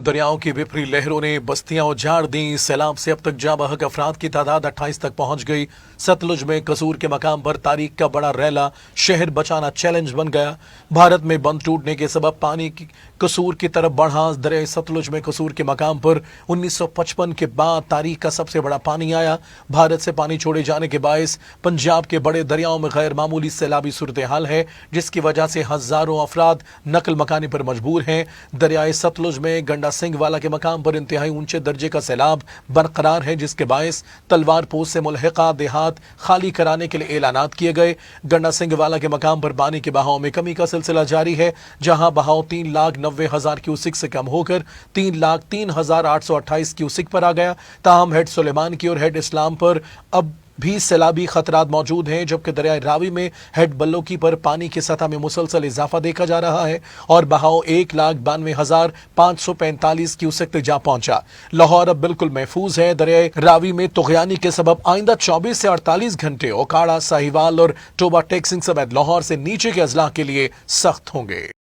दरियाओं की विपरीत लहरों ने बस्तियां उजाड़ दी। सैलाब से अब तक जाँ बहक अफराद की तादाद 28 तक पहुंच गई। सतलुज में कसूर के मकाम पर तारीख का बड़ा रैला, शहर बचाना चैलेंज बन गया। भारत में बंद टूटने के सबब पानी की कसूर की तरफ बढ़ा। दरिया सतलुज में कसूर के मकाम पर 1955 के बाद तारीख का सबसे बड़ा पानी आया। भारत से पानी छोड़े जाने के बायस पंजाब के बड़े दरियाओं में गैर मामूली सैलाबी सूरत हाल है, जिसकी वजह से हजारों अफराद नकल मकानी पर मजबूर हैं। दरियाए सतलुज में गंडा सिंह वाला के मकाम पर इंतहाई ऊंचे दर्जे का सैलाब बरकरार है, जिसके बायस तलवार पोस्ट से मुल्हिका देहात खाली कराने के लिए ऐलानात किए गए। गंडा सिंह वाला के मकाम पर पानी के बहाव में कमी का सिलसिला जारी है, जहां बहाव 3,90,000 क्यूसिक से कम होकर 3,03,828 क्यूसिक पर आ गया। ताहम हेड सुलेमान की और हेड इस्लाम पर अब भी सैलाबी खतरात मौजूद हैं, जबकि दरियाए रावी में हेड बल्लोकी पर पानी की सतह में मुसलसल इजाफा देखा जा रहा है और बहाव 1,92,545 क्यूसेक तक जा पहुंचा। लाहौर अब बिल्कुल महफूज है। दरियाए रावी में तुगयानी के सबब आइंदा 24 से 48 घंटे ओकाड़ा, साहिवाल और टोबा टेक्सिंग समेत लाहौर से नीचे के अजला के लिए सख्त होंगे।